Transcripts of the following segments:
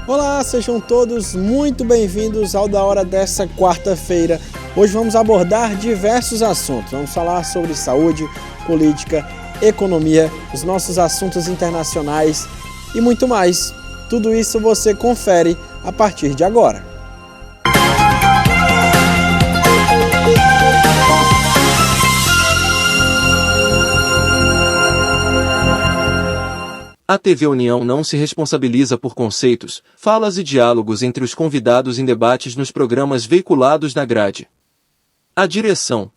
Olá, sejam todos muito bem-vindos ao Da Hora dessa quarta-feira. Hoje vamos abordar diversos assuntos. Vamos falar sobre saúde, política, economia, os nossos assuntos internacionais e muito mais. Tudo isso você confere a partir de agora. A TV União não se responsabiliza por conceitos, falas e diálogos entre os convidados em debates nos programas veiculados na grade. A direção.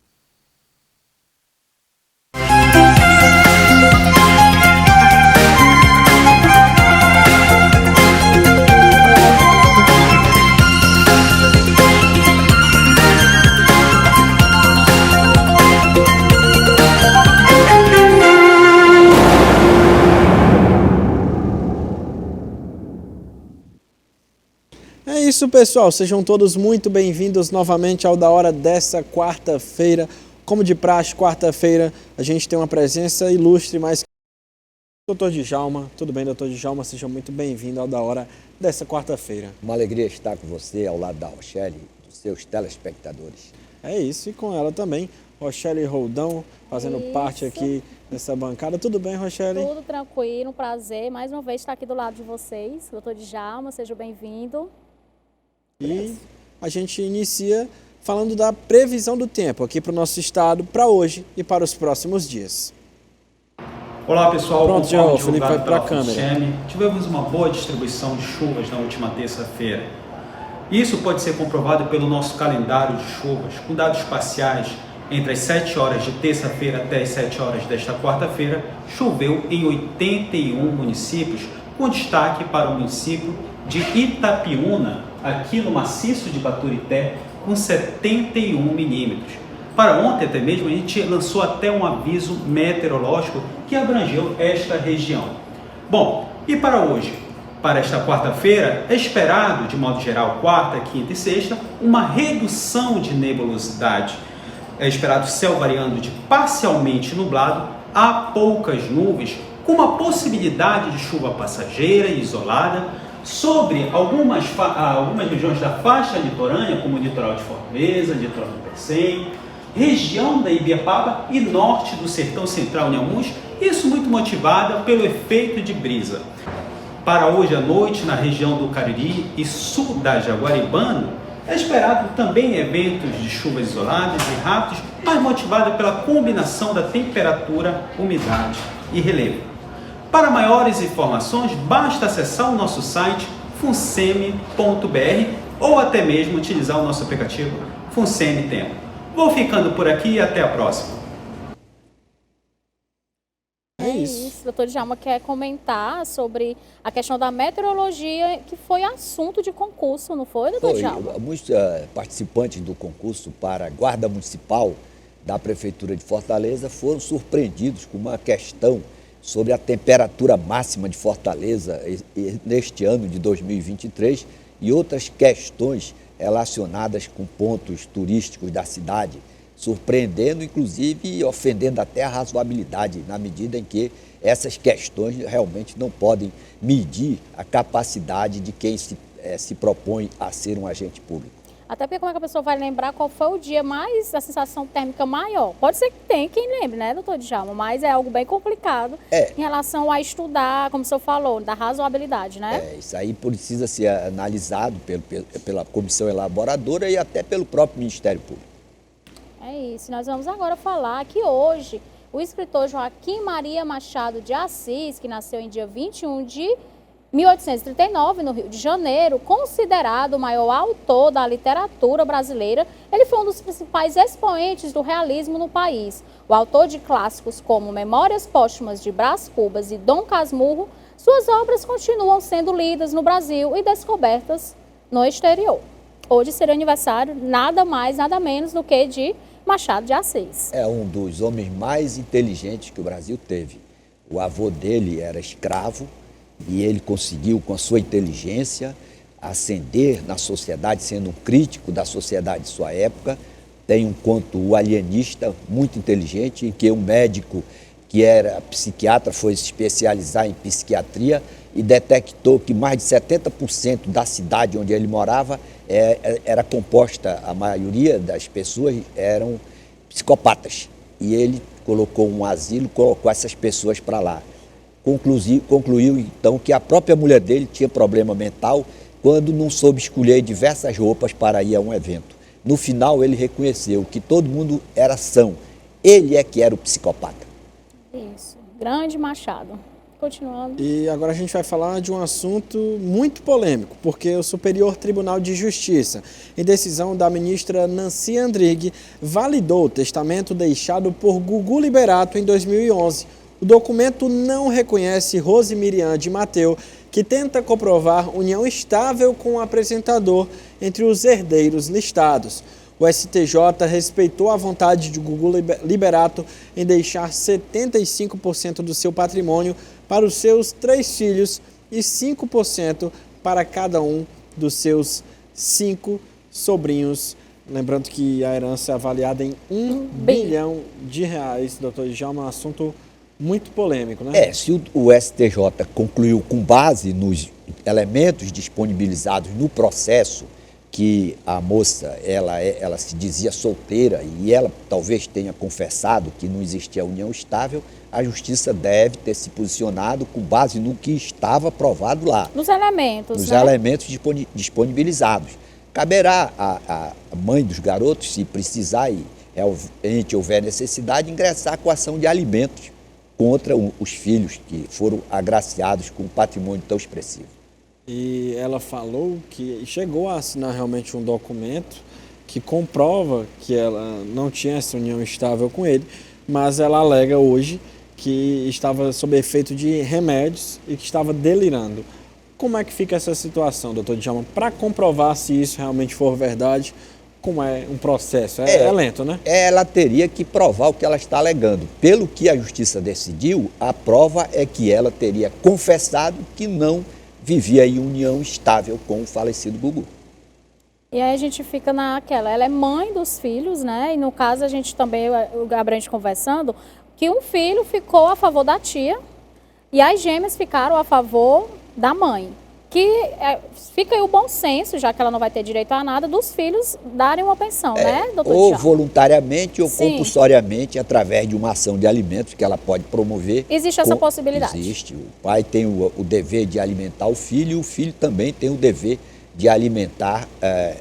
É isso, pessoal. Sejam todos muito bem-vindos novamente ao Da Hora dessa quarta-feira. Como de praxe, quarta-feira, a gente tem uma presença ilustre, mas... Doutor Djalma, tudo bem, doutor Djalma? Seja muito bem-vindo ao Da Hora dessa quarta-feira. Uma alegria estar com você ao lado da Rochelle e dos seus telespectadores. É isso, e com ela também, Rochelle Roldão, fazendo parte aqui dessa bancada. Tudo bem, Rochelle? Tudo tranquilo, um prazer mais uma vez estar aqui do lado de vocês. Doutor Djalma, seja bem-vindo. E a gente inicia falando da previsão do tempo aqui para o nosso estado, para hoje e para os próximos dias. Olá pessoal, Pronto, já o Felipe vai para a câmera. câmera. Tivemos uma boa distribuição de chuvas na última terça-feira. Isso pode ser comprovado pelo nosso calendário de chuvas, com dados parciais. Entre as 7 horas de terça-feira até as 7 horas desta quarta-feira, choveu em 81 municípios, com destaque para o município de Itapiúna, aqui no maciço de Baturité, com 71 milímetros. Para ontem até mesmo a gente lançou até um aviso meteorológico que abrangeu esta região. Bom, e para hoje? Para esta quarta-feira é esperado, de modo geral, quarta, quinta e sexta, uma redução de nebulosidade. É esperado céu variando de parcialmente nublado a poucas nuvens, com uma possibilidade de chuva passageira e isolada sobre algumas regiões da faixa litorânea, como o litoral de Fortaleza, litoral do Pecém, região da Ibiapaba e norte do Sertão Central em Inhamuns, isso muito motivada pelo efeito de brisa. Para hoje à noite, na região do Cariri e sul da Jaguaribana, é esperado também eventos de chuvas isoladas e rápidos, mas motivada pela combinação da temperatura, umidade e relevo. Para maiores informações, basta acessar o nosso site funseme.br ou até mesmo utilizar o nosso aplicativo Funseme Tempo. Vou ficando por aqui e até a próxima. É isso. Doutor Djalma quer comentar sobre a questão da meteorologia, que foi assunto de concurso, não foi, doutor Djalma? Muitos participantes do concurso para a Guarda Municipal da Prefeitura de Fortaleza foram surpreendidos com uma questão sobre a temperatura máxima de Fortaleza neste ano de 2023 e outras questões relacionadas com pontos turísticos da cidade, surpreendendo, inclusive, e ofendendo até a razoabilidade, na medida em que essas questões realmente não podem medir a capacidade de quem se propõe a ser um agente público. Até porque como é que a pessoa vai lembrar qual foi o dia mais, a sensação térmica maior? Pode ser que tem quem lembre, né, doutor Djalma? Mas é algo bem complicado em relação a estudar, como o senhor falou, da razoabilidade, né? Isso aí precisa ser analisado pela comissão elaboradora e até pelo próprio Ministério Público. É isso. Nós vamos agora falar que hoje o escritor Joaquim Maria Machado de Assis, que nasceu em dia 21 de 1839, no Rio de Janeiro, considerado o maior autor da literatura brasileira, ele foi um dos principais expoentes do realismo no país. O autor de clássicos como Memórias Póstumas de Brás Cubas e Dom Casmurro, suas obras continuam sendo lidas no Brasil e descobertas no exterior. Hoje seria aniversário nada mais, nada menos do que de Machado de Assis. É um dos homens mais inteligentes que o Brasil teve. O avô dele era escravo, e ele conseguiu, com a sua inteligência, ascender na sociedade, sendo um crítico da sociedade de sua época. Tem um conto O Alienista, muito inteligente, em que um médico que era psiquiatra foi se especializar em psiquiatria e detectou que mais de 70% da cidade onde ele morava era composta, a maioria das pessoas eram psicopatas. E ele colocou um asilo, colocou essas pessoas para lá. Concluiu, então, que a própria mulher dele tinha problema mental quando não soube escolher diversas roupas para ir a um evento. No final, ele reconheceu que todo mundo era são. Ele é que era o psicopata. Isso. Grande Machado. Continuando. E agora a gente vai falar de um assunto muito polêmico, porque o Superior Tribunal de Justiça, em decisão da ministra Nancy Andrighi, validou o testamento deixado por Gugu Liberato em 2011. O documento não reconhece Rose Miriam de Matteo, que tenta comprovar união estável com o apresentador entre os herdeiros listados. O STJ respeitou a vontade de Gugu Liberato em deixar 75% do seu patrimônio para os seus 3 filhos e 5% para cada um dos seus 5 sobrinhos. Lembrando que a herança é avaliada em R$1 bilhão, doutor Djalma, é um assunto muito polêmico, né? Se o STJ concluiu com base nos elementos disponibilizados no processo, que a moça, ela se dizia solteira e ela talvez tenha confessado que não existia união estável, a justiça deve ter se posicionado com base no que estava provado lá. Nos elementos, Nos né? elementos disponibilizados. Caberá à mãe dos garotos, se precisar e realmente houver necessidade, ingressar com ação de alimentos contra os filhos que foram agraciados com um patrimônio tão expressivo. E ela falou que chegou a assinar realmente um documento que comprova que ela não tinha essa união estável com ele, mas ela alega hoje que estava sob efeito de remédios e que estava delirando. Como é que fica essa situação, doutor Djalma? Para comprovar se isso realmente for verdade, como é um processo? É lento, né? Ela teria que provar o que ela está alegando. Pelo que a justiça decidiu, a prova é que ela teria confessado que não vivia em união estável com o falecido Gugu. E aí a gente fica naquela, ela é mãe dos filhos, né? E no caso a gente também, o Gabriel conversando, que um filho ficou a favor da tia e as gêmeas ficaram a favor da mãe. Que fica aí o bom senso, já que ela não vai ter direito a nada, dos filhos darem uma pensão, né, doutor Ou Djalma? voluntariamente ou Sim. compulsoriamente, através de uma ação de alimentos que ela pode promover. Existe essa possibilidade? Existe. O pai tem o dever de alimentar o filho e o filho também tem o dever de alimentar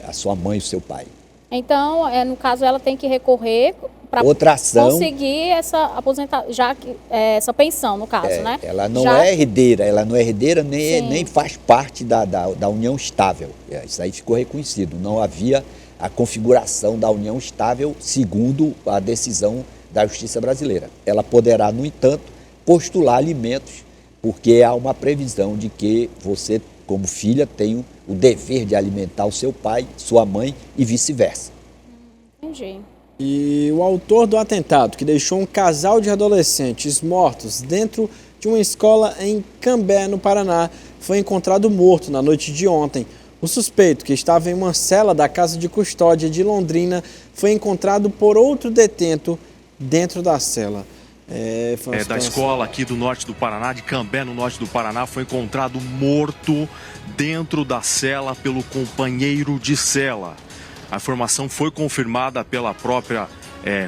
a sua mãe e o seu pai. Então, no caso, ela tem que recorrer para Outra ação, conseguir essa aposentadoria, essa pensão, no caso, né? Ela não é herdeira, nem faz parte da união estável. Isso aí ficou reconhecido. Não havia a configuração da união estável segundo a decisão da Justiça brasileira. Ela poderá, no entanto, postular alimentos, porque há uma previsão de que você, como filha, tem o dever de alimentar o seu pai, sua mãe e vice-versa. Entendi. E o autor do atentado, que deixou um casal de adolescentes mortos dentro de uma escola em Cambé, no Paraná, foi encontrado morto na noite de ontem. O suspeito, que estava em uma cela da casa de custódia de Londrina, foi encontrado por outro detento dentro da cela. Da escola aqui do norte do Paraná, de Cambé, no norte do Paraná, foi encontrado morto dentro da cela pelo companheiro de cela. A informação foi confirmada pela própria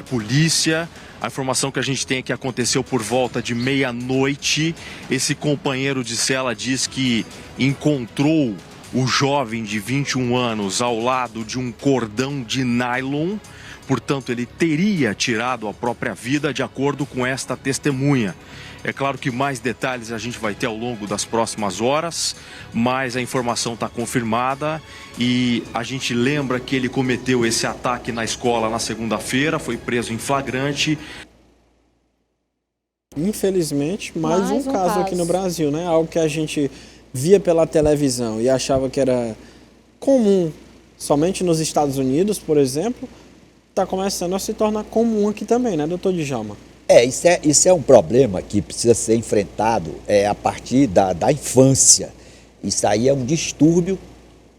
polícia. A informação que a gente tem é que aconteceu por volta de meia-noite. Esse companheiro de cela diz que encontrou o jovem de 21 anos ao lado de um cordão de nylon. Portanto, ele teria tirado a própria vida, de acordo com esta testemunha. É claro que mais detalhes a gente vai ter ao longo das próximas horas, mas a informação está confirmada e a gente lembra que ele cometeu esse ataque na escola na segunda-feira, foi preso em flagrante. Infelizmente, mais um caso aqui no Brasil, né? Algo que a gente via pela televisão e achava que era comum somente nos Estados Unidos, por exemplo, está começando a se tornar comum aqui também, né, doutor Djalma? Isso é um problema que precisa ser enfrentado a partir da infância. Isso aí é um distúrbio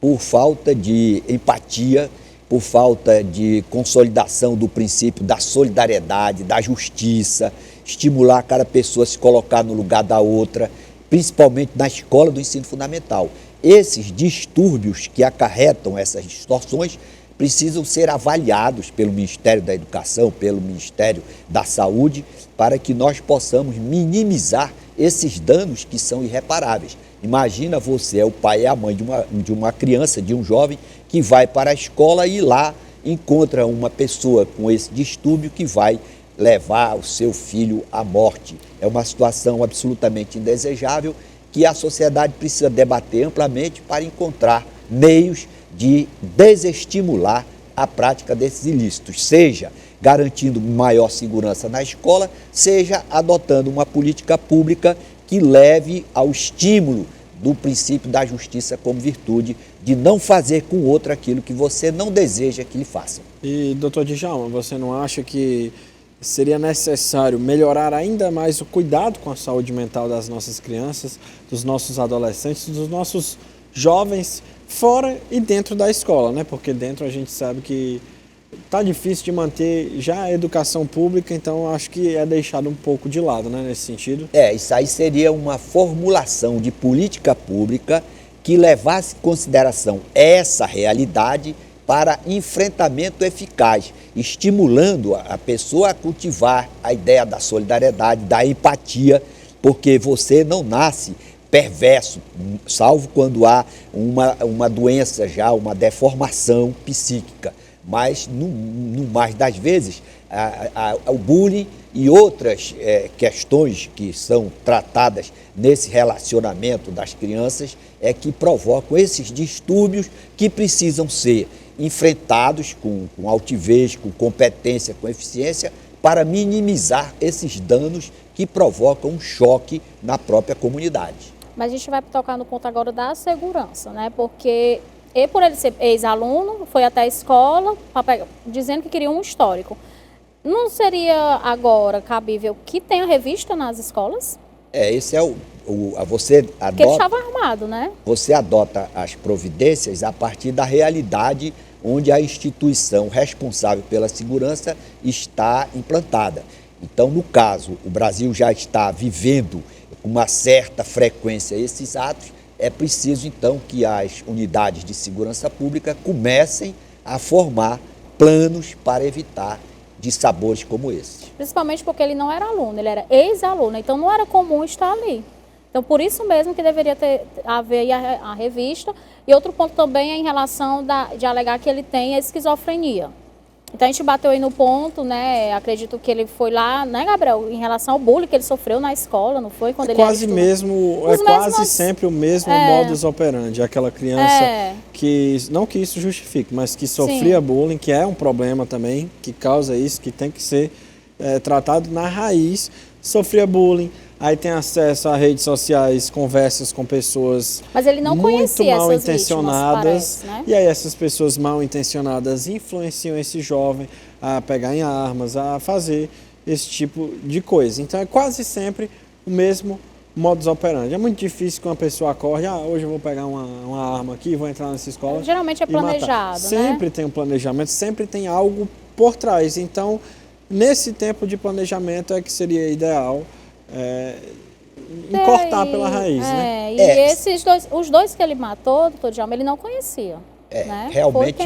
por falta de empatia, por falta de consolidação do princípio da solidariedade, da justiça, estimular cada pessoa a se colocar no lugar da outra. principalmente na escola do ensino fundamental. Esses distúrbios que acarretam essas distorções precisam ser avaliados pelo Ministério da Educação, pelo Ministério da Saúde, para que nós possamos minimizar esses danos que são irreparáveis. Imagina você, é o pai e a mãe de uma criança, de um jovem, que vai para a escola e lá encontra uma pessoa com esse distúrbio que vai levar o seu filho à morte. É uma situação absolutamente indesejável que a sociedade precisa debater amplamente para encontrar meios de desestimular a prática desses ilícitos, seja garantindo maior segurança na escola, seja adotando uma política pública que leve ao estímulo do princípio da justiça como virtude, de não fazer com o outro aquilo que você não deseja que lhe faça. E, doutor Djalma, você não acha que seria necessário melhorar ainda mais o cuidado com a saúde mental das nossas crianças, dos nossos adolescentes, dos nossos jovens, fora e dentro da escola, né? Porque dentro a gente sabe que está difícil de manter já a educação pública, então acho que é deixado um pouco de lado, né, nesse sentido. Isso aí seria uma formulação de política pública que levasse em consideração essa realidade para enfrentamento eficaz, estimulando a pessoa a cultivar a ideia da solidariedade, da empatia, porque você não nasce perverso, salvo quando há uma doença já, uma deformação psíquica. Mas, no mais das vezes, o bullying e outras questões que são tratadas nesse relacionamento das crianças é que provocam esses distúrbios que precisam ser enfrentados com altivez, com competência, com eficiência, para minimizar esses danos que provocam um choque na própria comunidade. Mas a gente vai tocar no ponto agora da segurança, né? Porque por ele ser ex-aluno, foi até a escola dizendo que queria um histórico. Não seria agora cabível que tenha revista nas escolas? Esse é você adota... Porque ele estava armado, né? Você adota as providências a partir da realidade onde a instituição responsável pela segurança está implantada. Então, no caso, o Brasil já está vivendo com uma certa frequência esses atos, é preciso, então, que as unidades de segurança pública comecem a formar planos para evitar dissabores como esse. Principalmente porque ele não era aluno, ele era ex-aluno, então não era comum estar ali. Então, por isso mesmo que deveria haver a revista. E outro ponto também é em relação de alegar que ele tem a esquizofrenia. Então, a gente bateu aí no ponto, né? Acredito que ele foi lá, né, Gabriel? Em relação ao bullying que ele sofreu na escola, não foi? Quando ele quase sempre o mesmo modus operandi. Aquela criança que, não que isso justifique, mas que sofria bullying, que é um problema também, que causa isso, que tem que ser tratado na raiz, sofria bullying. Aí tem acesso a redes sociais, conversas com pessoas Mas ele não muito mal intencionadas. Vítimas, parece, né? E aí essas pessoas mal intencionadas influenciam esse jovem a pegar em armas, a fazer esse tipo de coisa. Então é quase sempre o mesmo modus operandi. É muito difícil que uma pessoa acorde, hoje eu vou pegar uma arma aqui, vou entrar nessa escola. Geralmente é planejado, Sempre tem um planejamento, sempre tem algo por trás. Então, nesse tempo de planejamento é que seria ideal cortar pela raiz, né? E os dois que ele matou, doutor Djalma, ele não conhecia. Né? Realmente,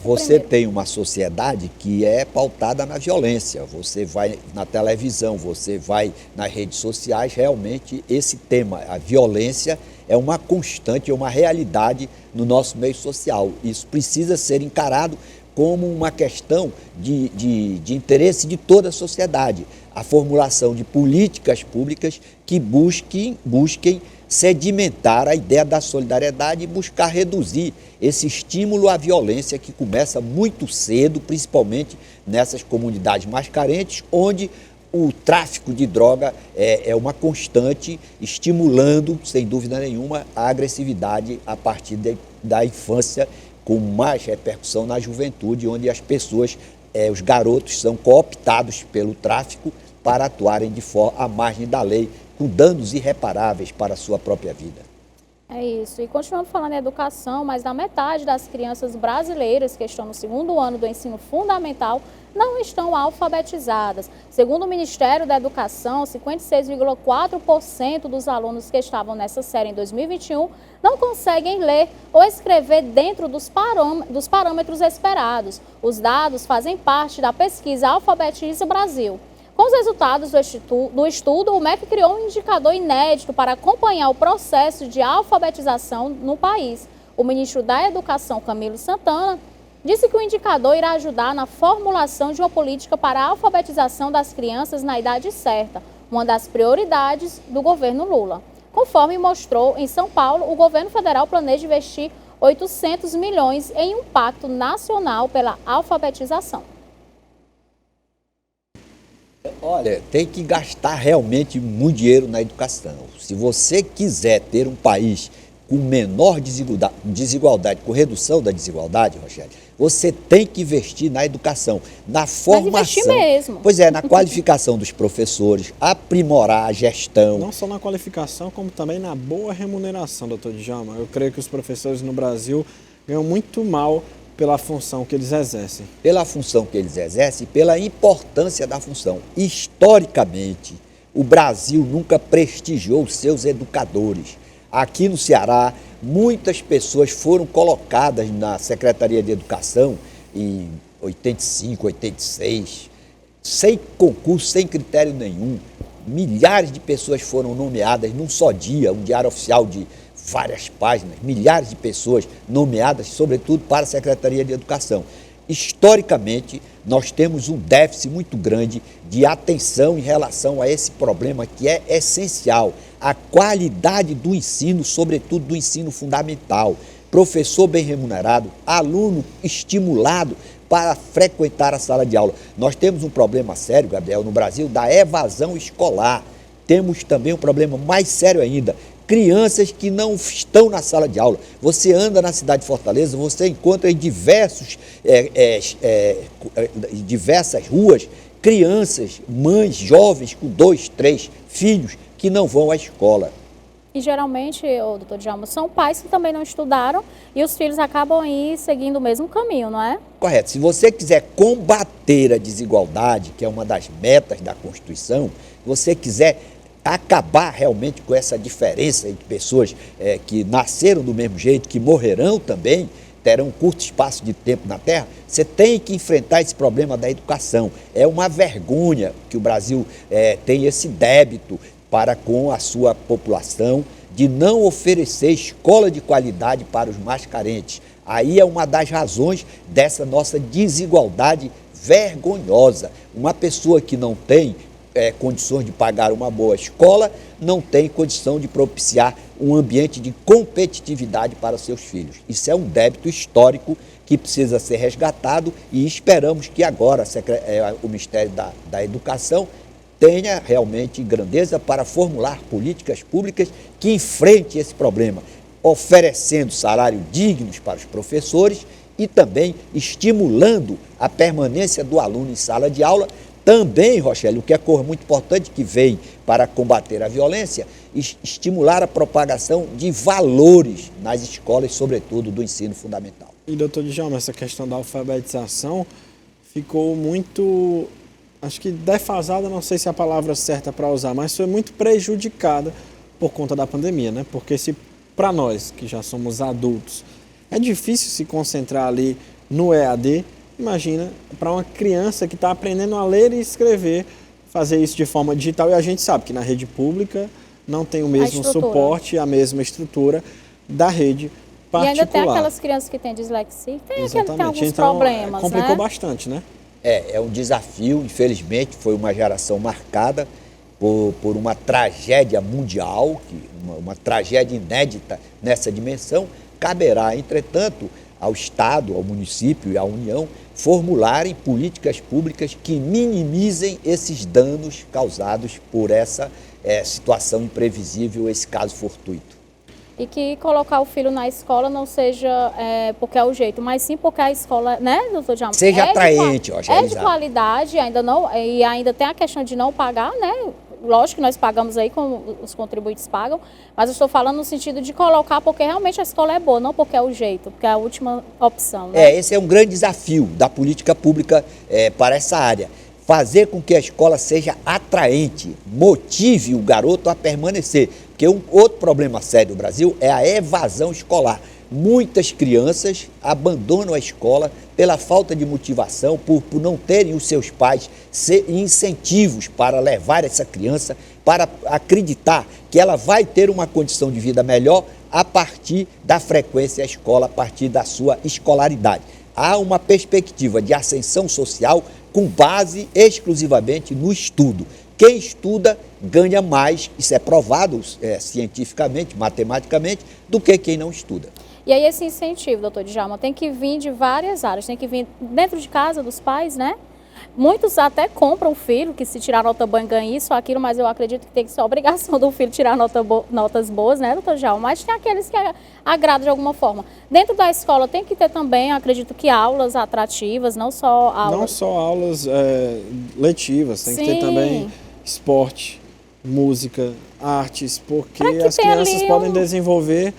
você tem uma sociedade que é pautada na violência. Você vai na televisão, você vai nas redes sociais, realmente esse tema, a violência, é uma constante, é uma realidade no nosso meio social. Isso precisa ser encarado como uma questão de interesse de toda a sociedade. A formulação de políticas públicas que busquem sedimentar a ideia da solidariedade e buscar reduzir esse estímulo à violência que começa muito cedo, principalmente nessas comunidades mais carentes, onde o tráfico de droga é uma constante, estimulando, sem dúvida nenhuma, a agressividade a partir da infância, com mais repercussão na juventude, onde as pessoas, os garotos são cooptados pelo tráfico para atuarem à margem da lei, com danos irreparáveis para a sua própria vida. É isso. E continuando falando em educação, mais da metade das crianças brasileiras que estão no segundo ano do ensino fundamental não estão alfabetizadas. Segundo o Ministério da Educação, 56,4% dos alunos que estavam nessa série em 2021 não conseguem ler ou escrever dentro dos parâmetros esperados. Os dados fazem parte da pesquisa Alfabetiza Brasil. Com os resultados do estudo, o MEC criou um indicador inédito para acompanhar o processo de alfabetização no país. O ministro da Educação, Camilo Santana, disse que o indicador irá ajudar na formulação de uma política para a alfabetização das crianças na idade certa, uma das prioridades do governo Lula. Conforme mostrou em São Paulo, o governo federal planeja investir 800 milhões em um pacto nacional pela alfabetização. Olha, tem que gastar realmente muito dinheiro na educação. Se você quiser ter um país com menor desigualdade, com redução da desigualdade, Rochelle, você tem que investir na educação, na formação. Mas investir mesmo. Pois é, na qualificação dos professores, aprimorar a gestão. Não só na qualificação, como também na boa remuneração, doutor Djalma. Eu creio que os professores no Brasil ganham muito mal pela função que eles exercem. Pela função que eles exercem e pela importância da função. Historicamente, o Brasil nunca prestigiou os seus educadores. Aqui no Ceará, muitas pessoas foram colocadas na Secretaria de Educação em 85, 86, sem concurso, sem critério nenhum. Milhares de pessoas foram nomeadas num só dia, um diário oficial de várias páginas, milhares de pessoas nomeadas, sobretudo para a Secretaria de Educação. Historicamente, nós temos um déficit muito grande de atenção em relação a esse problema que é essencial, a qualidade do ensino, sobretudo do ensino fundamental. Professor bem remunerado, aluno estimulado para frequentar a sala de aula. Nós temos um problema sério, Gabriel, no Brasil, da evasão escolar. Temos também um problema mais sério ainda, crianças que não estão na sala de aula. Você anda na cidade de Fortaleza, você encontra em diversas ruas crianças, mães, jovens com 2, 3 filhos que não vão à escola. E geralmente, doutor Djalma, são pais que também não estudaram e os filhos acabam aí seguindo o mesmo caminho, não é? Correto. Se você quiser combater a desigualdade, que é uma das metas da Constituição, se você quiser acabar realmente com essa diferença entre pessoas que nasceram do mesmo jeito, que morrerão também, terão um curto espaço de tempo na Terra, você tem que enfrentar esse problema da educação. É uma vergonha que o Brasil tem esse débito para com a sua população de não oferecer escola de qualidade para os mais carentes. Aí é uma das razões dessa nossa desigualdade vergonhosa. Uma pessoa que não tem condições de pagar uma boa escola, não tem condição de propiciar um ambiente de competitividade para seus filhos. Isso é um débito histórico que precisa ser resgatado e esperamos que agora o Ministério da Educação tenha realmente grandeza para formular políticas públicas que enfrentem esse problema, oferecendo salários dignos para os professores e também estimulando a permanência do aluno em sala de aula. Também, Rochelle, o que é muito importante que vem para combater a violência, estimular a propagação de valores nas escolas, sobretudo do ensino fundamental. E, doutor Djalma, essa questão da alfabetização ficou muito, acho que defasada, não sei se é a palavra certa para usar, mas foi muito prejudicada por conta da pandemia, né? Porque se para nós, que já somos adultos, é difícil se concentrar ali no EAD, imagina para uma criança que está aprendendo a ler e escrever, fazer isso de forma digital. E a gente sabe que na rede pública não tem o mesmo suporte, a mesma estrutura da rede particular. E ainda tem aquelas crianças que têm dislexia, tem alguns problemas, complicou bastante, né? É um desafio, infelizmente, foi uma geração marcada por uma tragédia mundial, uma tragédia inédita nessa dimensão. Caberá, entretanto, ao Estado, ao município e à União formularem políticas públicas que minimizem esses danos causados por essa situação imprevisível, esse caso fortuito. E que colocar o filho na escola não seja porque é o jeito, mas sim porque a escola, né, doutor Djalma? Seja atraente, de qualidade, ainda tem a questão de não pagar, né? lógico que nós pagamos aí, como os contribuintes pagam, mas eu estou falando no sentido de colocar porque realmente a escola é boa, não porque é o jeito, porque é a última opção, né? Esse é um grande desafio da política pública para essa área. Fazer com que a escola seja atraente, motive o garoto a permanecer. Porque um outro problema sério do Brasil é a evasão escolar. Muitas crianças abandonam a escola pela falta de motivação, por não terem os seus pais incentivos para levar essa criança, para acreditar que ela vai ter uma condição de vida melhor a partir da frequência à escola, a partir da sua escolaridade. Há uma perspectiva de ascensão social com base exclusivamente no estudo. Quem estuda ganha mais, isso é provado cientificamente, matematicamente, do que quem não estuda. E aí esse incentivo, doutor Djalma, tem que vir de várias áreas, tem que vir dentro de casa dos pais, né? Muitos até compram o filho, que se tirar nota boa ganha isso ou aquilo, mas eu acredito que tem que ser a obrigação do filho tirar notas boas, né, doutor Djalma? Mas tem aqueles que agradam de alguma forma. Dentro da escola tem que ter também, acredito que aulas atrativas, não só aulas... Não só aulas letivas, tem que ter também esporte, música, artes, porque as crianças podem desenvolver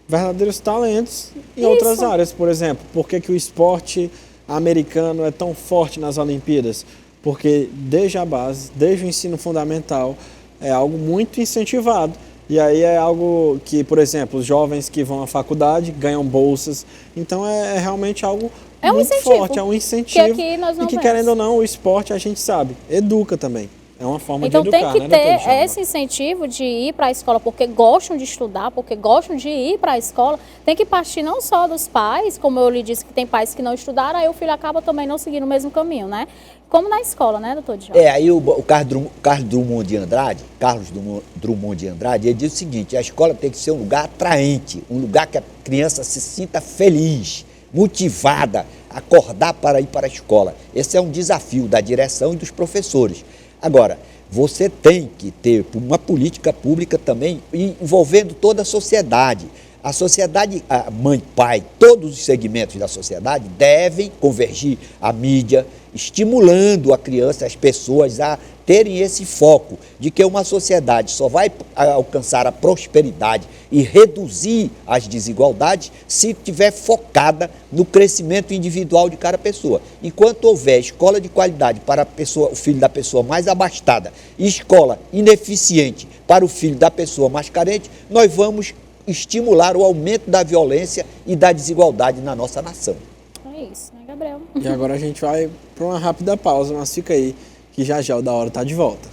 verdadeiros talentos em outras áreas. Por exemplo, por que o esporte americano é tão forte nas Olimpíadas? Porque desde a base, desde o ensino fundamental, é algo muito incentivado. E aí é algo que, por exemplo, os jovens que vão à faculdade ganham bolsas. Então é realmente algo muito forte, é um incentivo. Que aqui nós não e que, querendo ou não, o esporte, a gente sabe, educa também. É uma forma de educar, né? Então tem que ter esse incentivo de ir para a escola porque gostam de estudar, porque gostam de ir para a escola. Tem que partir não só dos pais, como eu lhe disse que tem pais que não estudaram, aí o filho acaba também não seguindo o mesmo caminho, né? Como na escola, né, doutor Djalma? Aí o Carlos Drummond de Andrade, ele diz o seguinte: a escola tem que ser um lugar atraente, um lugar que a criança se sinta feliz, motivada, acordar para ir para a escola. Esse é um desafio da direção e dos professores. Agora, você tem que ter uma política pública também envolvendo toda a sociedade. A sociedade, a mãe, pai, todos os segmentos da sociedade devem convergir à mídia, estimulando a criança, as pessoas a terem esse foco de que uma sociedade só vai alcançar a prosperidade e reduzir as desigualdades se estiver focada no crescimento individual de cada pessoa. Enquanto houver escola de qualidade para o filho da pessoa mais abastada e escola ineficiente para o filho da pessoa mais carente, nós vamos estimular o aumento da violência e da desigualdade na nossa nação. É isso, né, Gabriel? E agora a gente vai para uma rápida pausa, mas fica aí que já o Da Hora está de volta.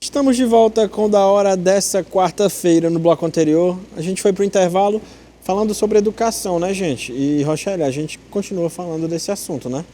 Estamos de volta com o Da Hora dessa quarta-feira. No bloco anterior, a gente foi para o intervalo falando sobre educação, né, gente? E, Rochelle, a gente continua falando desse assunto, né?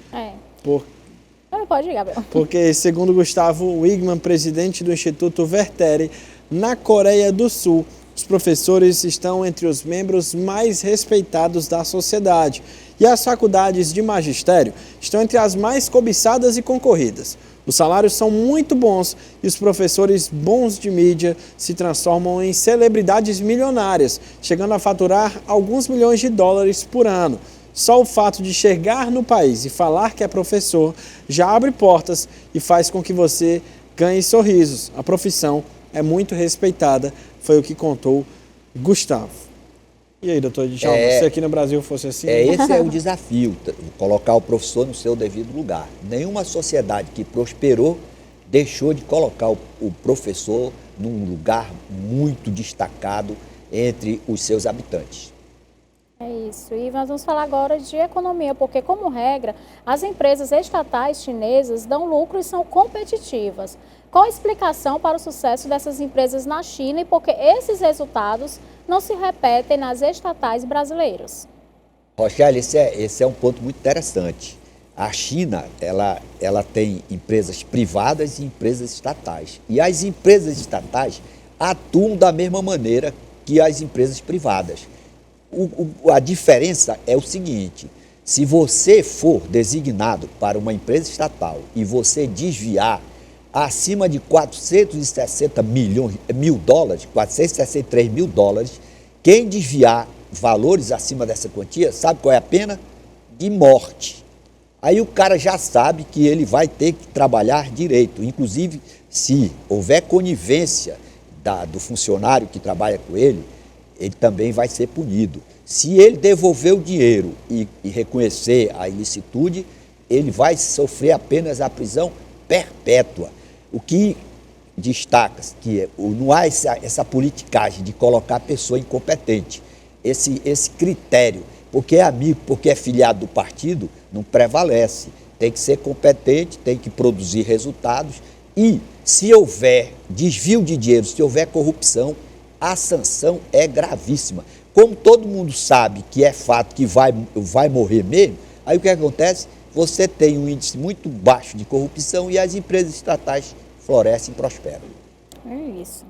Pode ir, Gabriel. Porque, segundo Gustavo Wigman, presidente do Instituto Vertere, na Coreia do Sul, os professores estão entre os membros mais respeitados da sociedade. E as faculdades de magistério estão entre as mais cobiçadas e concorridas. Os salários são muito bons e os professores bons de mídia se transformam em celebridades milionárias, chegando a faturar alguns milhões de dólares por ano. Só o fato de chegar no país e falar que é professor já abre portas e faz com que você ganhe sorrisos. A profissão é muito respeitada, foi o que contou Gustavo. E aí, doutor Djalma, se aqui no Brasil fosse assim? Esse é o desafio, colocar o professor no seu devido lugar. Nenhuma sociedade que prosperou deixou de colocar o professor num lugar muito destacado entre os seus habitantes. É isso. E nós vamos falar agora de economia, porque, como regra, as empresas estatais chinesas dão lucro e são competitivas. Qual a explicação para o sucesso dessas empresas na China e por que esses resultados não se repetem nas estatais brasileiras? Rochelle, esse é um ponto muito interessante. A China, ela tem empresas privadas e empresas estatais. E as empresas estatais atuam da mesma maneira que as empresas privadas. A diferença é o seguinte: Se você for designado para uma empresa estatal e você desviar acima de 460 mil dólares, 463 mil dólares, quem desviar valores acima dessa quantia, sabe qual é a pena? De morte. Aí o cara já sabe que ele vai ter que trabalhar direito. Inclusive, se houver conivência do funcionário que trabalha com ele também vai ser punido. Se ele devolver o dinheiro e reconhecer a ilicitude, ele vai sofrer apenas a prisão perpétua. O que destaca que não há essa politicagem de colocar a pessoa incompetente. Esse critério, porque é amigo, porque é filiado do partido, não prevalece. Tem que ser competente, tem que produzir resultados e, se houver desvio de dinheiro, se houver corrupção, a sanção é gravíssima. Como todo mundo sabe que é fato que vai morrer mesmo, aí o que acontece? Você tem um índice muito baixo de corrupção e as empresas estatais florescem e prosperam. É isso.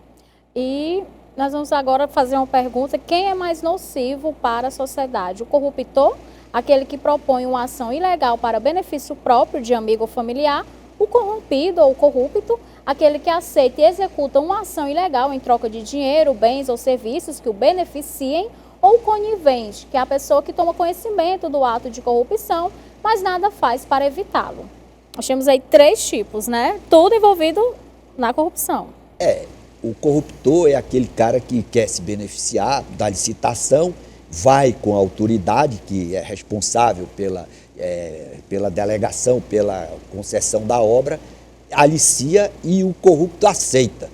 E nós vamos agora fazer uma pergunta: quem é mais nocivo para a sociedade? O corruptor, aquele que propõe uma ação ilegal para benefício próprio de amigo ou familiar; o corrompido ou corrupto, aquele que aceita e executa uma ação ilegal em troca de dinheiro, bens ou serviços que o beneficiem; ou o conivente, que é a pessoa que toma conhecimento do ato de corrupção, mas nada faz para evitá-lo. Nós temos aí 3 tipos, né? Tudo envolvido na corrupção. O corruptor é aquele cara que quer se beneficiar da licitação, vai com a autoridade que é responsável pela delegação, pela concessão da obra, alicia e o corrupto aceita.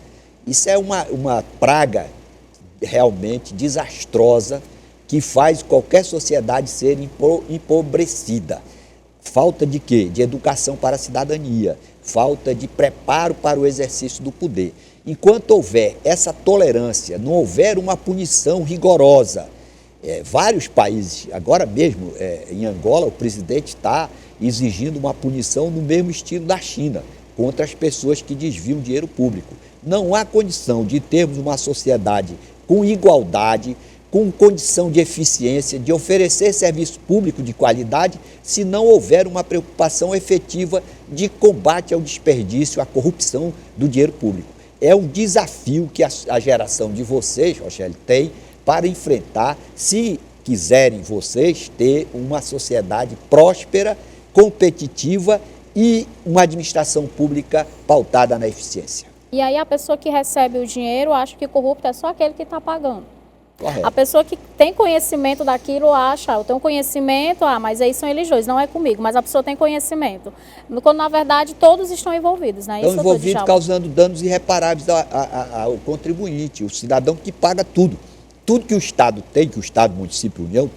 Isso é uma praga realmente desastrosa que faz qualquer sociedade ser empobrecida. Falta de quê? De educação para a cidadania, falta de preparo para o exercício do poder. Enquanto houver essa tolerância, não houver uma punição rigorosa, vários países, agora mesmo em Angola, o presidente está exigindo uma punição no mesmo estilo da China, contra as pessoas que desviam dinheiro público. Não há condição de termos uma sociedade com igualdade, com condição de eficiência, de oferecer serviço público de qualidade, se não houver uma preocupação efetiva de combate ao desperdício, à corrupção do dinheiro público. É um desafio que a geração de vocês, Rochelle, tem para enfrentar, se quiserem vocês ter uma sociedade próspera, competitiva e uma administração pública pautada na eficiência. E aí a pessoa que recebe o dinheiro acha que corrupto é só aquele que está pagando. Correto. A pessoa que tem conhecimento daquilo acha, eu tenho conhecimento, mas aí são eles dois, não é comigo, mas a pessoa tem conhecimento. Quando na verdade todos estão envolvidos, né? Estão envolvidos causando danos irreparáveis ao contribuinte, o cidadão que paga tudo. Tudo que o Estado tem, que o Estado, município, União,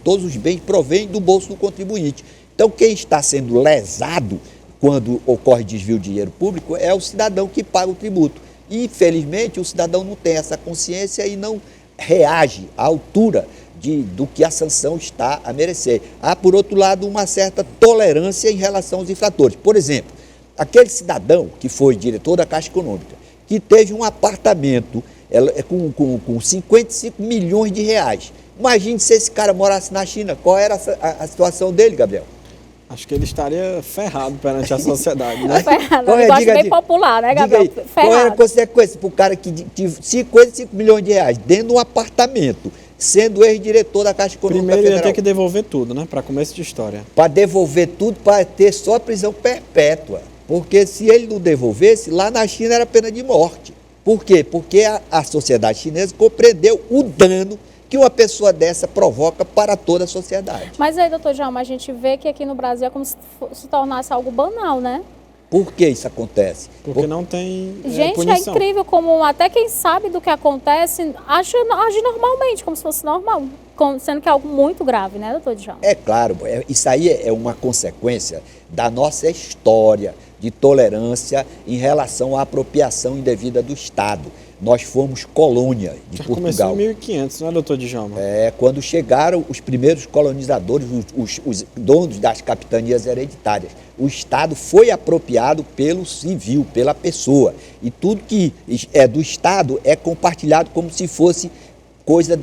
todos os bens provêm do bolso do contribuinte. Então quem está sendo lesado quando ocorre desvio de dinheiro público é o cidadão que paga o tributo. E, infelizmente, o cidadão não tem essa consciência e não reage à altura do que a sanção está a merecer. Há, por outro lado, uma certa tolerância em relação aos infratores. Por exemplo, aquele cidadão que foi diretor da Caixa Econômica, que teve um apartamento com 55 milhões de reais. Imagine se esse cara morasse na China, qual era a situação dele, Gabriel? Acho que ele estaria ferrado perante a sociedade, né? Ferrado, é um negócio bem popular, né, Gabriel? Ferrado. Qual era a consequência para o cara que tinha 55 milhões de reais dentro de um apartamento, sendo ex-diretor da Caixa Econômica Primeiro Federal? Ia ter que devolver tudo, né? Para começo de história. Para devolver tudo, para ter só prisão perpétua. Porque se ele não devolvesse, lá na China era pena de morte. Por quê? Porque a sociedade chinesa compreendeu o dano que uma pessoa dessa provoca para toda a sociedade. Mas aí, doutor Djalma, a gente vê que aqui no Brasil é como se tornasse algo banal, né? Por que isso acontece? Porque não tem Gente, punição. é incrível como até quem sabe do que acontece age normalmente, como se fosse normal, sendo que é algo muito grave, né, doutor Djalma? É claro, isso aí é uma consequência da nossa história de tolerância em relação à apropriação indevida do Estado. Nós fomos colônia de Já Portugal. começou em 1500, não é, doutor Djalma? Quando chegaram os primeiros colonizadores, os donos das capitanias hereditárias. O Estado foi apropriado pelo civil, pela pessoa. E tudo que é do Estado é compartilhado como se fosse coisa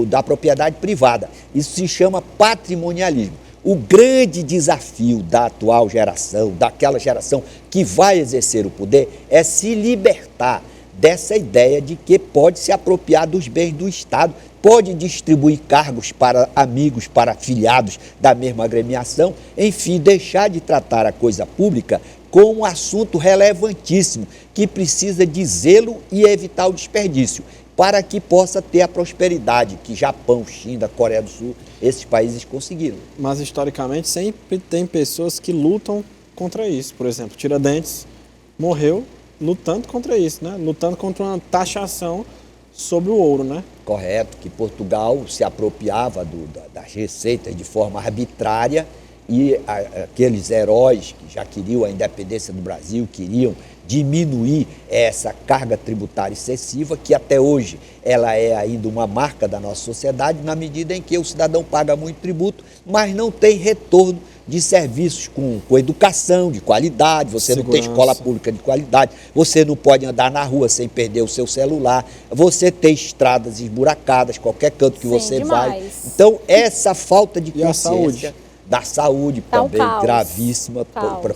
da propriedade privada. Isso se chama patrimonialismo. O grande desafio da atual geração, daquela geração que vai exercer o poder, é se libertar dessa ideia de que pode se apropriar dos bens do Estado, pode distribuir cargos para amigos, para afiliados da mesma agremiação, enfim, deixar de tratar a coisa pública como um assunto relevantíssimo, que precisa de zelo e evitar o desperdício, para que possa ter a prosperidade que Japão, China, Coreia do Sul, esses países conseguiram. Mas, historicamente, sempre tem pessoas que lutam contra isso. Por exemplo, Tiradentes morreu lutando contra isso, né? Lutando contra uma taxação sobre o ouro, né? Correto, que Portugal se apropriava das receitas de forma arbitrária e aqueles heróis que já queriam a independência do Brasil, queriam diminuir essa carga tributária excessiva, que até hoje ela é ainda uma marca da nossa sociedade, na medida em que o cidadão paga muito tributo, mas não tem retorno de serviços com educação de qualidade, você não tem escola pública de qualidade, você não pode andar na rua sem perder o seu celular, você tem estradas esburacadas, qualquer canto que você vai. Então, essa falta de consciência da saúde também gravíssima,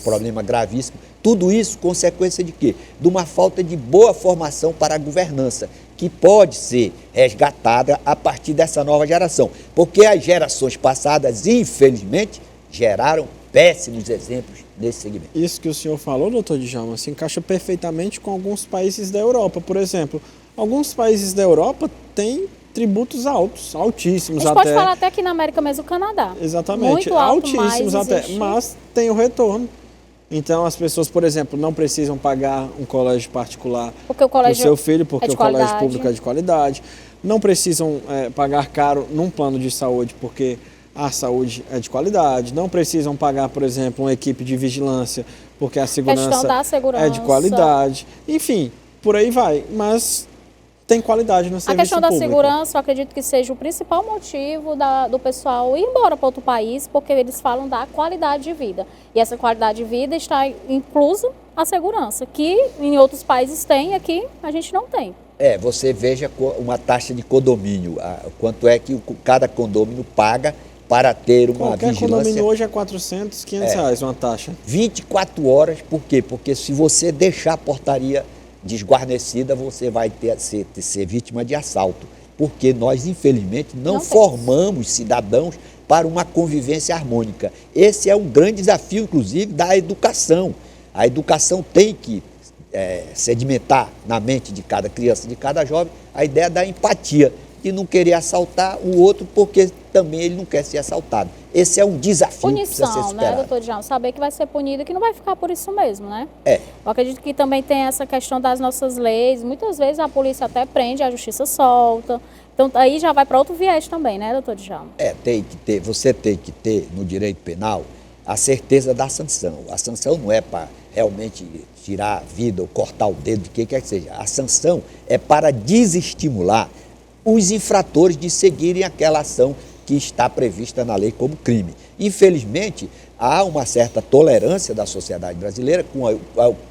problema gravíssimo. Tudo isso consequência de quê? De uma falta de boa formação para a governança, que pode ser resgatada a partir dessa nova geração. Porque as gerações passadas, infelizmente, geraram péssimos exemplos nesse segmento. Isso que o senhor falou, doutor Djalma, se encaixa perfeitamente com alguns países da Europa. Por exemplo, alguns países da Europa têm tributos altos, altíssimos até. A gente pode falar até aqui na América mesmo, o Canadá. Exatamente, muito alto, altíssimos até, mas tem o retorno. Então, as pessoas, por exemplo, não precisam pagar um colégio particular para o seu filho, porque o colégio público é de qualidade. Não precisam pagar caro num plano de saúde, porque a saúde é de qualidade. Não precisam pagar, por exemplo, uma equipe de vigilância, porque a segurança é de qualidade. Enfim, por aí vai. Mas tem qualidade no serviço público. A questão da segurança, eu acredito que seja o principal motivo do pessoal ir embora para outro país, porque eles falam da qualidade de vida. E essa qualidade de vida está incluso a segurança, que em outros países tem, aqui a gente não tem. Você veja uma taxa de condomínio, quanto é que cada condomínio paga para ter uma vigilância. Qualquer condomínio hoje é 400, 500 reais uma taxa. 24 horas, por quê? Porque se você deixar a portaria desguarnecida, você vai ser vítima de assalto, porque nós, infelizmente, não formamos cidadãos para uma convivência harmônica. Esse é um grande desafio, inclusive, da educação. A educação tem que sedimentar na mente de cada criança, de cada jovem, a ideia da empatia, de não querer assaltar o outro porque também ele não quer ser assaltado. Esse é um desafio que precisa ser superado. Né, doutor Djalma? Saber que vai ser punido e que não vai ficar por isso mesmo, né? Eu acredito que também tem essa questão das nossas leis. Muitas vezes a polícia até prende, a justiça solta. Então aí já vai para outro viés também, né, doutor Djalma? Você tem que ter no direito penal a certeza da sanção. A sanção não é para realmente tirar a vida ou cortar o dedo, de quem quer que seja. A sanção é para desestimular os infratores de seguirem aquela ação que está prevista na lei como crime. Infelizmente, há uma certa tolerância da sociedade brasileira,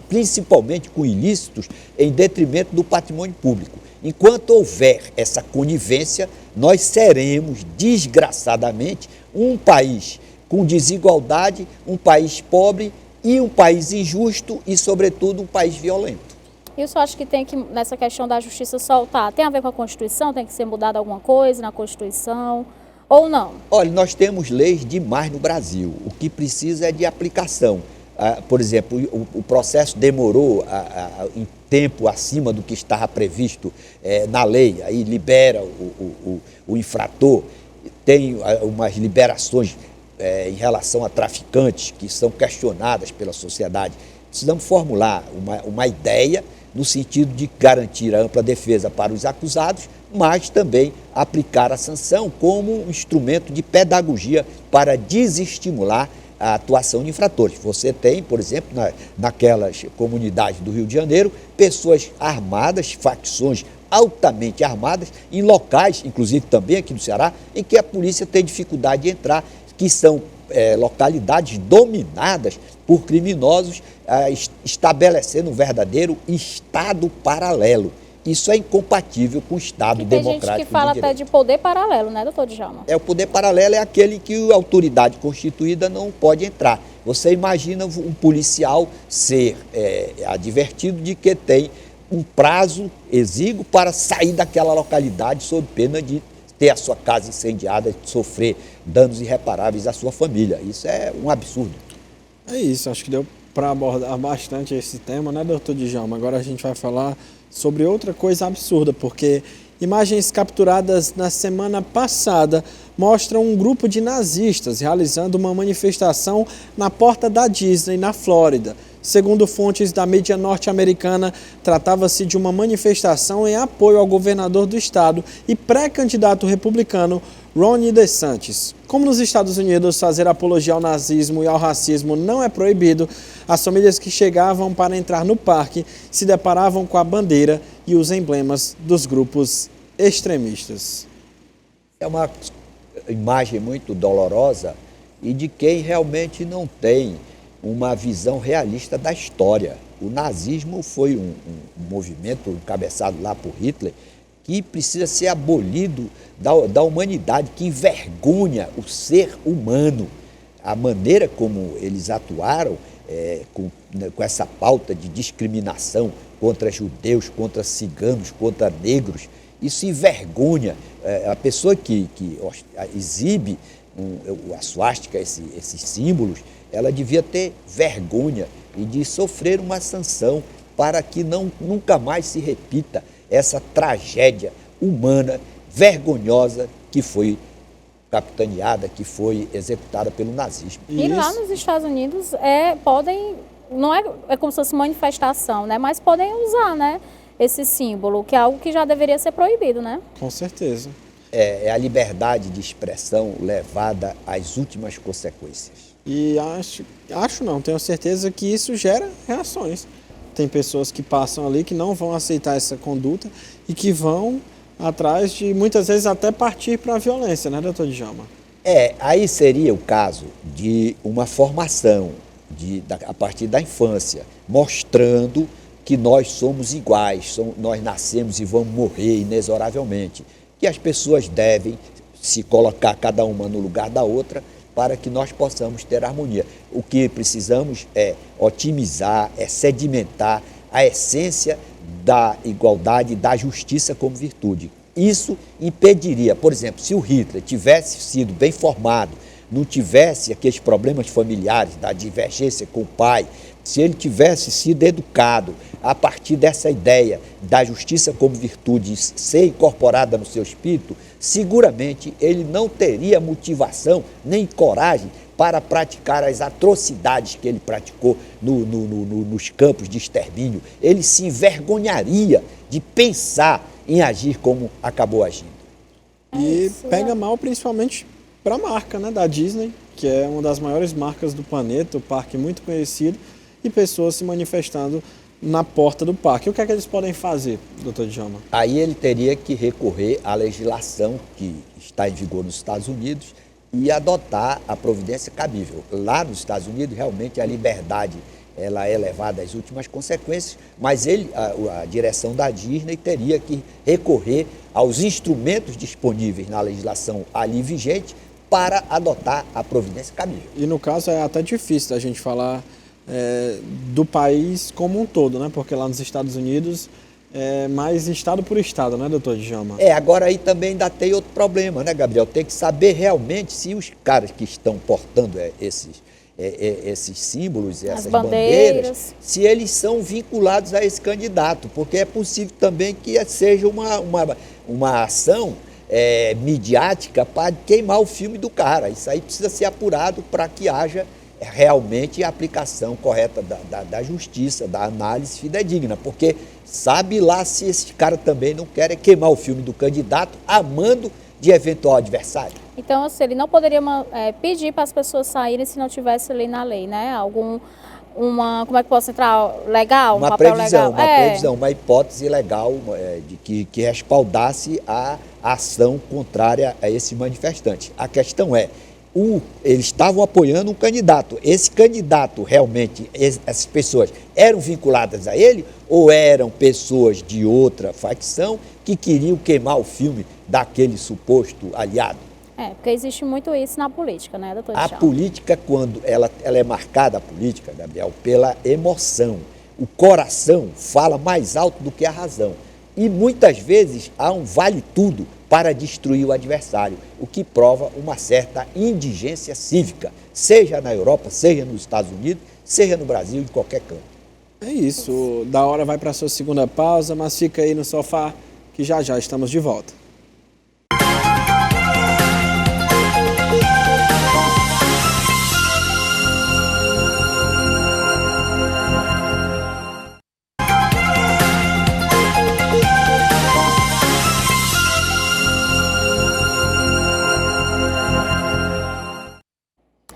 principalmente com ilícitos, em detrimento do patrimônio público. Enquanto houver essa conivência, nós seremos, desgraçadamente, um país com desigualdade, um país pobre e um país injusto e, sobretudo, um país violento. E o senhor acha que tem que, nessa questão da justiça soltar, tem a ver com a Constituição? Tem que ser mudada alguma coisa na Constituição ou não? Olha, nós temos leis demais no Brasil. O que precisa é de aplicação. Por exemplo, o processo demorou em tempo acima do que estava previsto na lei. Aí libera o infrator. Tem umas liberações em relação a traficantes que são questionadas pela sociedade. Precisamos formular uma ideia no sentido de garantir a ampla defesa para os acusados, mas também aplicar a sanção como um instrumento de pedagogia para desestimular a atuação de infratores. Você tem, por exemplo, naquelas comunidades do Rio de Janeiro, pessoas armadas, facções altamente armadas, em locais, inclusive também aqui no Ceará, em que a polícia tem dificuldade de entrar, que são localidades dominadas por criminosos, estabelecendo um verdadeiro estado paralelo. Isso é incompatível com o Estado democrático. Tem gente que fala até de poder paralelo, né, doutor Djalma? O poder paralelo é aquele que a autoridade constituída não pode entrar. Você imagina um policial ser advertido de que tem um prazo exíguo para sair daquela localidade sob pena de ter a sua casa incendiada, de sofrer danos irreparáveis à sua família. Isso é um absurdo. É isso, acho que deu para abordar bastante esse tema, né, doutor Djalma? Agora a gente vai falar sobre outra coisa absurda, porque imagens capturadas na semana passada mostram um grupo de nazistas realizando uma manifestação na porta da Disney, na Flórida. Segundo fontes da mídia norte-americana, tratava-se de uma manifestação em apoio ao governador do estado e pré-candidato republicano Ron DeSantis. Como nos Estados Unidos fazer apologia ao nazismo e ao racismo não é proibido, as famílias que chegavam para entrar no parque se deparavam com a bandeira e os emblemas dos grupos extremistas. É uma imagem muito dolorosa e de quem realmente não tem uma visão realista da história. O nazismo foi um movimento encabeçado lá por Hitler que precisa ser abolido da humanidade, que envergonha o ser humano. A maneira como eles atuaram com essa pauta de discriminação contra judeus, contra ciganos, contra negros, isso envergonha. A pessoa que exibe a suástica, esses símbolos, ela devia ter vergonha e de sofrer uma sanção para que nunca mais se repita essa tragédia humana, vergonhosa, que foi capitaneada, que foi executada pelo nazismo. E lá nos Estados Unidos não é como se fosse manifestação, né? Mas podem usar, né, esse símbolo, que é algo que já deveria ser proibido, né? Com certeza. É a liberdade de expressão levada às últimas consequências. E tenho certeza que isso gera reações. Tem pessoas que passam ali que não vão aceitar essa conduta e que vão atrás de, muitas vezes, até partir para a violência, né, doutor Djalma? Aí seria o caso de uma formação a partir da infância, mostrando que nós somos iguais, nós nascemos e vamos morrer inexoravelmente, que as pessoas devem se colocar cada uma no lugar da outra para que nós possamos ter harmonia. O que precisamos é otimizar, sedimentar a essência da igualdade e da justiça como virtude. Isso impediria, por exemplo, se o Hitler tivesse sido bem formado, não tivesse aqueles problemas familiares da divergência com o pai, se ele tivesse sido educado a partir dessa ideia da justiça como virtude ser incorporada no seu espírito, seguramente ele não teria motivação nem coragem para praticar as atrocidades que ele praticou nos campos de extermínio. Ele se envergonharia de pensar em agir como acabou agindo. E pega mal principalmente para a marca, né, da Disney, que é uma das maiores marcas do planeta, o parque muito conhecido, e pessoas se manifestando na porta do parque. O que é que eles podem fazer, doutor Djalma? Aí ele teria que recorrer à legislação que está em vigor nos Estados Unidos e adotar a providência cabível. Lá nos Estados Unidos, realmente, a liberdade ela é levada às últimas consequências, mas a direção da Disney teria que recorrer aos instrumentos disponíveis na legislação ali vigente para adotar a providência cabível. E no caso é até difícil a gente falar do país como um todo, né? Porque lá nos Estados Unidos é mais estado por estado, né, doutor Djalma? Agora aí também ainda tem outro problema, né, Gabriel? Tem que saber realmente se os caras que estão portando esses símbolos, essas bandeiras, se eles são vinculados a esse candidato, porque é possível também que seja uma ação midiática para queimar o filme do cara. Isso aí precisa ser apurado para que haja realmente a aplicação correta da justiça, da análise fidedigna, porque sabe lá se esses caras também não querem queimar o filme do candidato a mando de eventual adversário. Então, assim, ele não poderia pedir para as pessoas saírem se não tivesse ali na lei, né? Como é que posso entrar? Legal? Uma papel previsão, legal? uma hipótese legal que respaldasse a ação contrária a esse manifestante. A questão é eles estavam apoiando um candidato. Esse candidato, realmente, essas pessoas eram vinculadas a ele ou eram pessoas de outra facção que queriam queimar o filme daquele suposto aliado? Porque existe muito isso na política, né, doutor Djalma? A política, quando ela é marcada, a política, Gabriel, pela emoção. O coração fala mais alto do que a razão. E muitas vezes há um vale-tudo para destruir o adversário, o que prova uma certa indigência cívica, seja na Europa, seja nos Estados Unidos, seja no Brasil, em qualquer canto. É isso, Da Hora vai para a sua segunda pausa, mas fica aí no sofá que já já estamos de volta.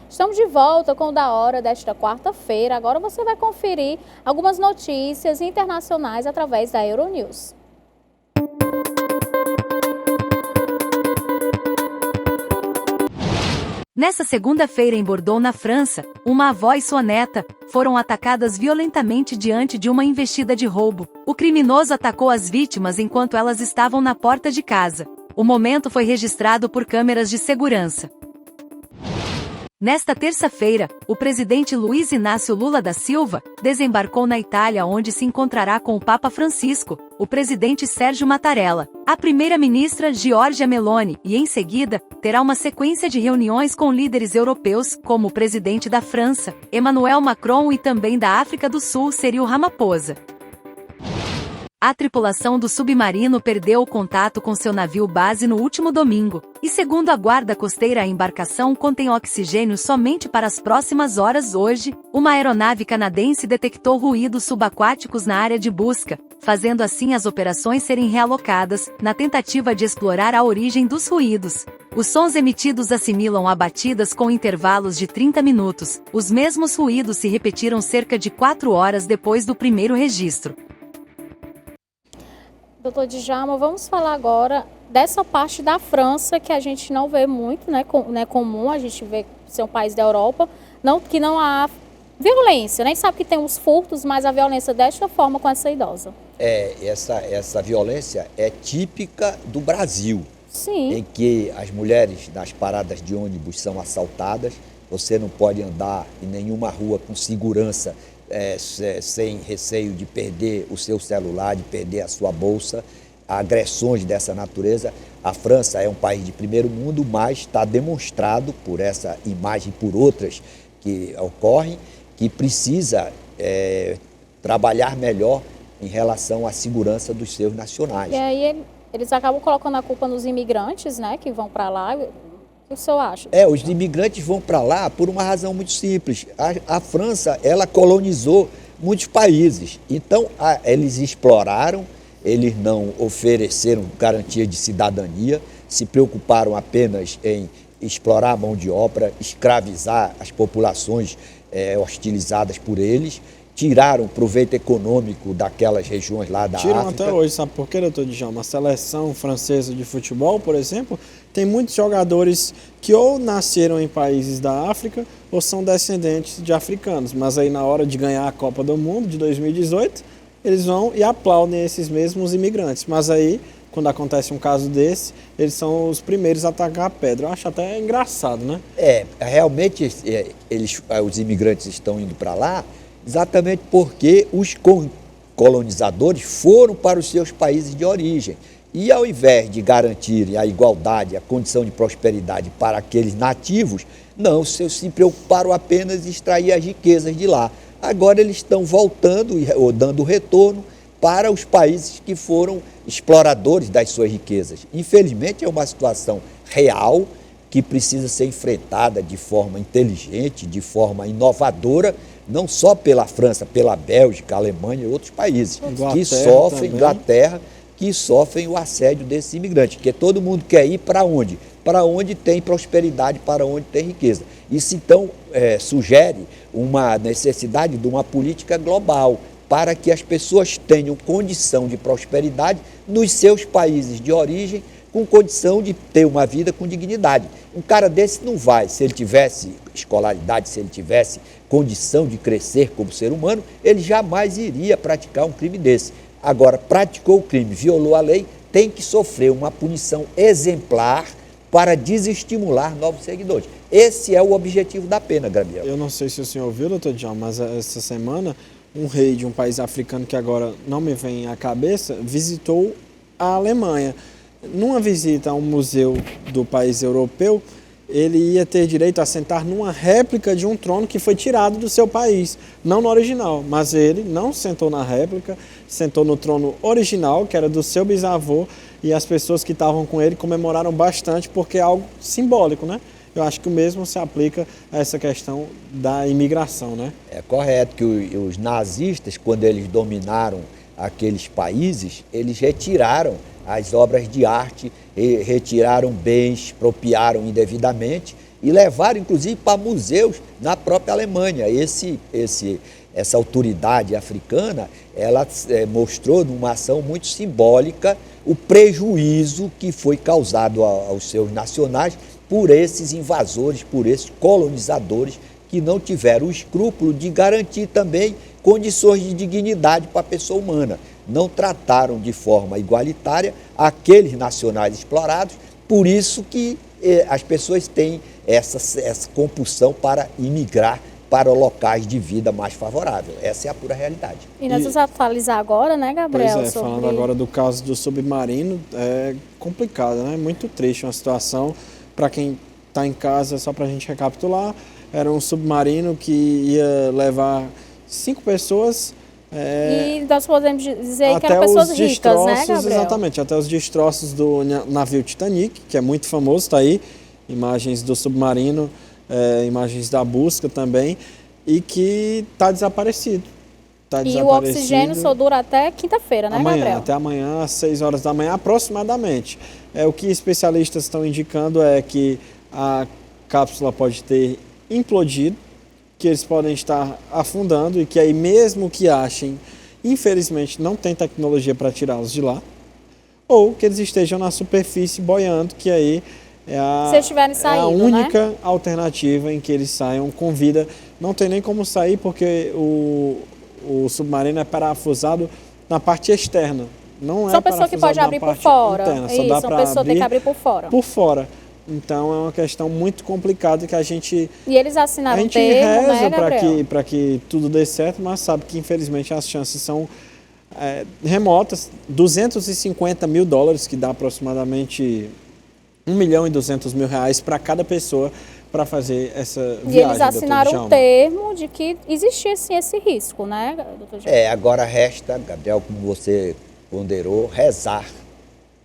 Estamos de volta com o Da Hora desta quarta-feira. Agora você vai conferir algumas notícias internacionais através da Euronews. Nessa segunda-feira em Bordeaux, na França, uma avó e sua neta foram atacadas violentamente diante de uma investida de roubo. O criminoso atacou as vítimas enquanto elas estavam na porta de casa. O momento foi registrado por câmeras de segurança. Nesta terça-feira, o presidente Luiz Inácio Lula da Silva desembarcou na Itália, onde se encontrará com o Papa Francisco, o presidente Sérgio Mattarella, a primeira-ministra Giorgia Meloni e, em seguida, terá uma sequência de reuniões com líderes europeus, como o presidente da França, Emmanuel Macron, e também da África do Sul, Cyril Ramaphosa. A tripulação do submarino perdeu o contato com seu navio base no último domingo, e segundo a guarda costeira, a embarcação contém oxigênio somente para as próximas horas. Hoje, uma aeronave canadense detectou ruídos subaquáticos na área de busca, fazendo assim as operações serem realocadas, na tentativa de explorar a origem dos ruídos. Os sons emitidos assimilam a batidas com intervalos de 30 minutos. Os mesmos ruídos se repetiram cerca de 4 horas depois do primeiro registro. Doutor Djalma, vamos falar agora dessa parte da França que a gente não vê muito, né? Não é comum a gente ver ser um país da Europa, que não há violência, nem sabe que tem os furtos, mas a violência desta forma com essa idosa. Essa violência é típica do Brasil. Sim. Em que as mulheres nas paradas de ônibus são assaltadas, você não pode andar em nenhuma rua com segurança, sem receio de perder o seu celular, de perder a sua bolsa, agressões dessa natureza. A França é um país de primeiro mundo, mas está demonstrado por essa imagem e por outras que ocorrem, que precisa trabalhar melhor em relação à segurança dos seus nacionais. E aí eles acabam colocando a culpa nos imigrantes, né, que vão para lá. O que o senhor acha? Os imigrantes vão para lá por uma razão muito simples. A França, ela colonizou muitos países. Então, eles exploraram, eles não ofereceram garantia de cidadania, se preocuparam apenas em explorar a mão de obra, escravizar as populações hostilizadas por eles, tiraram proveito econômico daquelas regiões lá da África. Tiram até hoje, sabe por quê, doutor Djalma? A seleção francesa de futebol, por exemplo, tem muitos jogadores que ou nasceram em países da África ou são descendentes de africanos, mas aí na hora de ganhar a Copa do Mundo de 2018, eles vão e aplaudem esses mesmos imigrantes, mas aí, quando acontece um caso desse, eles são os primeiros a atacar a pedra. Eu acho até engraçado, né? Realmente os imigrantes estão indo para lá exatamente porque os colonizadores foram para os seus países de origem. E ao invés de garantirem a igualdade, a condição de prosperidade para aqueles nativos, não, se preocuparam apenas em extrair as riquezas de lá. Agora eles estão voltando ou dando retorno para os países que foram exploradores das suas riquezas. Infelizmente é uma situação real que precisa ser enfrentada de forma inteligente, de forma inovadora, não só pela França, pela Bélgica, Alemanha e outros países que sofrem, Inglaterra, que sofrem o assédio desses imigrantes, porque todo mundo quer ir para onde? Para onde tem prosperidade, para onde tem riqueza. Isso, então, sugere uma necessidade de uma política global para que as pessoas tenham condição de prosperidade nos seus países de origem, com condição de ter uma vida com dignidade. Um cara desse não vai, se ele tivesse escolaridade, se ele tivesse condição de crescer como ser humano, ele jamais iria praticar um crime desse. Agora, praticou o crime, violou a lei, tem que sofrer uma punição exemplar para desestimular novos seguidores. Esse é o objetivo da pena, Gabriel. Eu não sei se o senhor ouviu, doutor John, mas essa semana um rei de um país africano que agora não me vem à cabeça visitou a Alemanha. Numa visita a um museu do país europeu, ele ia ter direito a sentar numa réplica de um trono que foi tirado do seu país, não no original, mas ele não sentou na réplica, sentou no trono original, que era do seu bisavô, e as pessoas que estavam com ele comemoraram bastante, porque é algo simbólico, né? Eu acho que o mesmo se aplica a essa questão da imigração, né? É correto que os nazistas, quando eles dominaram aqueles países, eles retiraram as obras de arte, retiraram bens, expropriaram indevidamente e levaram, inclusive, para museus na própria Alemanha. Essa autoridade africana, ela mostrou numa ação muito simbólica o prejuízo que foi causado aos seus nacionais por esses invasores, por esses colonizadores que não tiveram o escrúpulo de garantir também condições de dignidade para a pessoa humana. Não trataram de forma igualitária aqueles nacionais explorados, por isso que as pessoas têm essa compulsão para imigrar para locais de vida mais favorável. Essa é a pura realidade. E nós vamos atualizar agora, né, Gabriel? Pois é, falando agora do caso do submarino, é complicado, né? Muito triste uma situação. Para quem está em casa, só para a gente recapitular, era um submarino que ia levar 5 pessoas. E nós podemos dizer que eram pessoas ricas, né, Gabriel? Exatamente, até os destroços do navio Titanic, que é muito famoso, está aí, imagens do submarino, imagens da busca também, e que está desaparecido. E o oxigênio só dura até quinta-feira, né, Gabriel? Até amanhã, às 6 horas da manhã, aproximadamente. O que especialistas estão indicando é que a cápsula pode ter implodido, que eles podem estar afundando e que aí mesmo que achem, infelizmente não tem tecnologia para tirá-los de lá, ou que eles estejam na superfície boiando, que aí é a única alternativa em que eles saiam com vida. Não tem nem como sair porque o submarino é parafusado na parte externa. Não só pessoa que pode abrir por fora. Interna, só dá para abrir tem que abrir por fora. Por fora. Então é uma questão muito complicada que a gente... E eles assinaram um termo, né, Gabriel? Para que tudo dê certo, mas sabe que infelizmente as chances são remotas. $250 mil, que dá aproximadamente R$1.200.000 para cada pessoa para fazer essa viagem. E eles assinaram um termo de que existia sim esse risco, né, doutor João? Agora resta, Gabriel, como você ponderou, rezar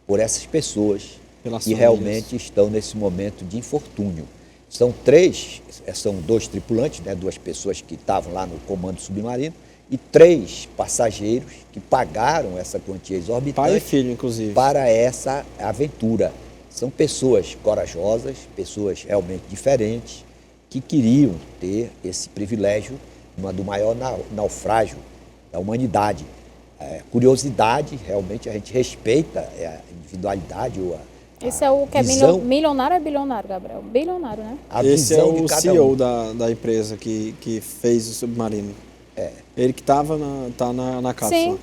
por essas pessoas que realmente estão nesse momento de infortúnio. São 2 tripulantes, né, 2 pessoas que estavam lá no comando submarino e 3 passageiros que pagaram essa quantia exorbitante, pai e filho, inclusive, para essa aventura. São pessoas corajosas, pessoas realmente diferentes, que queriam ter esse privilégio do maior naufrágio da humanidade. Curiosidade, realmente a gente respeita a individualidade ou esse é o que visão. É milionário ou é bilionário, Gabriel? Bilionário, né? Esse é o CEO da empresa que fez o submarino. Ele que estava na cápsula. Sim,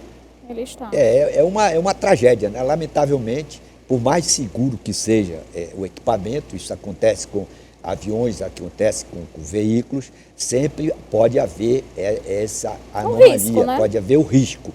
ele está. É uma tragédia, né? Lamentavelmente, por mais seguro que seja o equipamento, isso acontece com aviões, acontece com veículos, sempre pode haver essa anomalia, risco, né? Pode haver o risco.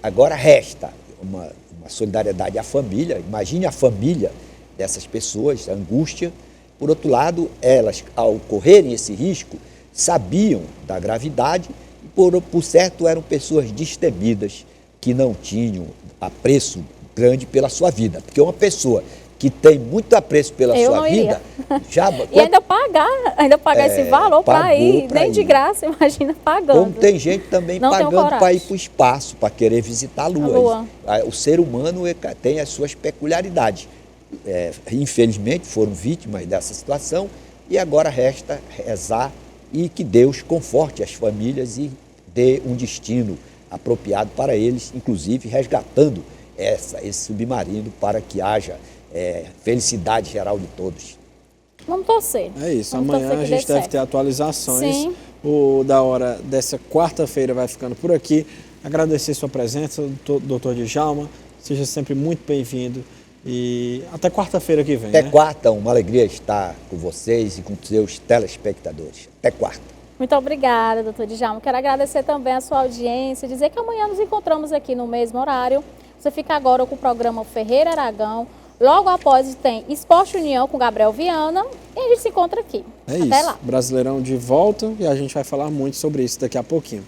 Agora resta uma solidariedade à família. Imagine a família dessas pessoas, a angústia. Por outro lado, elas, ao correrem esse risco, sabiam da gravidade e, por certo, eram pessoas destemidas que não tinham apreço grande pela sua vida. Porque uma pessoa que tem muito apreço pela sua vida... E ainda pagar esse valor para ir, nem de graça, imagina pagando. Como tem gente também não pagando para ir para o espaço, para querer visitar a Lua. O ser humano tem as suas peculiaridades. Infelizmente foram vítimas dessa situação e agora resta rezar e que Deus conforte as famílias e dê um destino apropriado para eles, inclusive resgatando esse submarino para que haja felicidade geral de todos. Vamos torcer. É isso, Vamos amanhã torcer a que gente dê deve certo. ter atualizações. Sim. O Da Hora dessa quarta-feira vai ficando por aqui. Agradecer sua presença, doutor Djalma. Seja sempre muito bem-vindo. E até quarta-feira que vem. Até né? quarta, uma alegria estar com vocês e com seus telespectadores. Até quarta. Muito obrigada, doutor Djalma. Quero agradecer também a sua audiência, dizer que amanhã nos encontramos aqui no mesmo horário. Você fica agora com o programa Ferreira Aragão. Logo após tem Esporte União com Gabriel Viana e a gente se encontra aqui. É Até isso. lá. Brasileirão de volta e a gente vai falar muito sobre isso daqui a pouquinho.